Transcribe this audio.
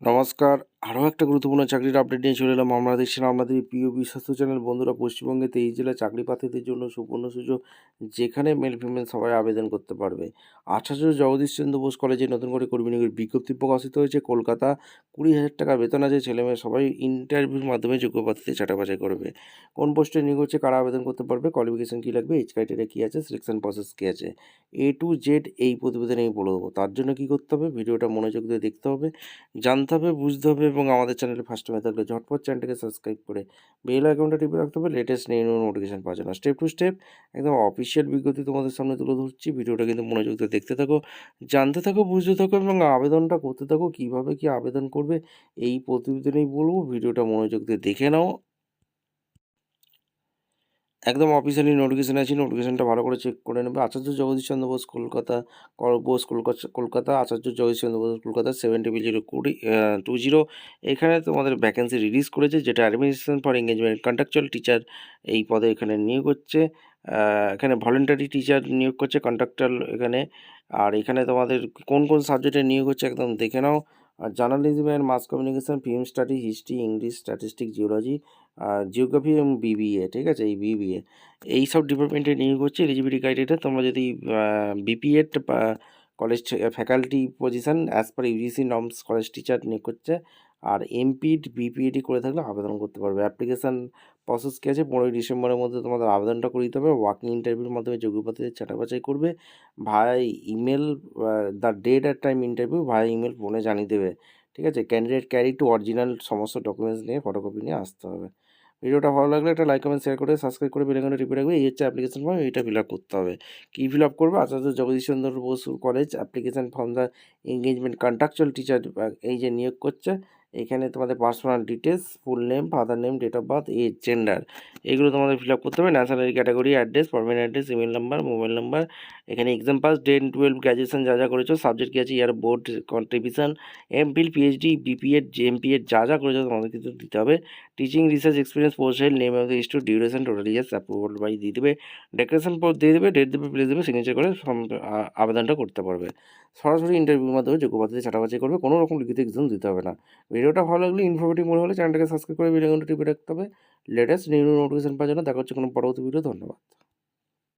নমস্কার। আরও একটা গুরুত্বপূর্ণ চাকরির আপডেট নিয়ে চলে এলাম। আমরা দেখছিলাম আপনাদের প্রিয় বিশ্বস্ত চ্যানেল। বন্ধুরা, পশ্চিমবঙ্গে 23 জেলায় চাকরি প্রার্থীদের জন্য সুবর্ণ সুযোগ, যেখানে মেল ফিমেল সবাই আবেদন করতে পারবে। আচার্য জগদীশচন্দ্র বোস কলেজে নতুন করে কর্মী নিয়োগের বিজ্ঞপ্তি প্রকাশিত হয়েছে। কলকাতা 20,000 টাকা বেতন আছে। ছেলেমেয়ে সবাই ইন্টারভিউর মাধ্যমে যোগ্য প্রার্থীদের ছাঁটাই করবে। কোন পোস্টে নিয়োগ হচ্ছে, কারা আবেদন করতে পারবে, কোয়ালিফিকেশন কী লাগবে, এজ ক্রাইটেরিয়া কী আছে, সিলেকশন প্রসেস কী আছে, A to Z এই প্রতিবেদনে আমি বলে দেবো। তার জন্য কী করতে হবে, ভিডিওটা মনোযোগ দিয়ে দেখতে হবে, জানতে হবে, বুঝতে হবে এবং আমাদের চ্যানেলে ফার্স্ট টাইমে থাকলে ঝটপট চ্যানেলটাকে সাবস্ক্রাইব করে বেল আইকনটা টিপে রাখতে হবে লেটেস্ট নিউ নোটিফিকেশন পাওয়ার জন্য। স্টেপ টু স্টেপ একদম অফিসিয়াল বিজ্ঞপ্তি তোমাদের সামনে তুলে ধরছি। ভিডিওটা কিন্তু মনোযোগ দিয়ে দেখতে থাকো, জানতে থাকো, বুঝতে থাকো এবং আবেদনটা করতে থাকো। কীভাবে কী আবেদন করবে এই প্রতিবেদনেই বলবো। ভিডিওটা মনোযোগ দিয়ে দেখে নাও। একদম অফিসিয়ালি নোটিফিকেশন আছে, নোটিফিকেশনটা ভালো করে চেক করে নেবে। আচার্য জগদীশচন্দ্র বোস কলকাতা, কলকাতা আচার্য জগদীশচন্দ্র বোস কলকাতা 7020 এখানে তোমাদের ভ্যাকেন্সি রিলিজ করেছে, যেটা administration for engagement contractual teacher এই পদে এখানে নিয়োগ হচ্ছে। এখানে ভলেন্টারি টিচার নিয়োগ করছে কন্ট্রাকচুয়াল এখানে। আর এখানে তোমাদের কোন কোন সাবজেক্টে নিয়োগ হচ্ছে একদম দেখে নাও। আর journalism and mass communication, film study, history, English, statistics, geology, geography এবং বিবিএ, ঠিক আছে, এই বিবিএ এইসব ডিপার্টমেন্টে নিয়োগ হচ্ছে। এলিজিবিলিটি ক্রাইটেরিয়া, তোমরা যদি BPEd college faculty position as per UGC norms college teacher নিয়োগ করছে। আর এমপিড বিপিএডি করে থাকলে আবেদন করতে পারবে। অ্যাপ্লিকেশান প্রসেস কী আছে, 15ই ডিসেম্বরের মধ্যে তোমাদের আবেদনটা করে দিতে হবে। ওয়াকিং ইন্টারভিউর মাধ্যমে যোগ্য প্রার্থীদের ছাঁটাই করবে। Via email, the date at time interview via email ফোনে জানিয়ে দেবে, ঠিক আছে। ক্যান্ডিডেট ক্যারি টু অরিজিনাল সমস্ত ডকুমেন্টস নিয়ে ফটোকপি নিয়ে আসতে হবে। ভিডিওটা ভালো লাগলে একটা লাইক, কমেন্ট, শেয়ার করে সাবস্ক্রাইব করে বেল আইকনটা টিপে রাখবে। এই হচ্ছে অ্যাপ্লিকেশন ফর্ম, এইটা ফিল আপ করতে হবে। কী ফিল আপ করবে, Acharya Jagadish Chandra Bose College application form the engagement contractual teacher, এই যে নিয়োগ করছে এখানে তোমাদের personal details, full name, father name, date of birth, age, gender, এগুলো তোমাদের ফিল আপ করতে হবে। Nationality, category, address, permanent address, email number, mobile number. এখানে এক্সাম পাস, 10, 12, গ্র্যাজুয়েশন যা যা করেছো, সাবজেক্ট কী আছে, year board contribution, MPhil, PhD, BPEd, MPEd যা যা করেছো তোমাদের কিন্তু দিতে হবে। Teaching, research experience, post held, name of the institute, duration, total years, approval by দিয়ে দেবে। ডেক্লারেশন দিয়ে দেবে, ডেট দেবে, প্লেস দেবে, সিগনেচার করে আবেদনটা করতে পারবে। সরাসরি ইন্টারভিউর মাধ্যমে যোগ্য প্রার্থীদের ছাঁটাই করবে, কোনো রকম লিখিত এক্সাম দিতে হবে না। ভিডিওটা ভালো লাগলে, ইনফরমেটিভ মনে হলে চ্যানেলটাকে সাবস্ক্রাইব করে বেল আইকনটা টিপে রাখতে হবে লেটেস্ট নিউ নোটিফিকেশন পাওয়ার জন্য। দেখা হচ্ছে কোনো পরবর্তী ভিডিও। ধন্যবাদ।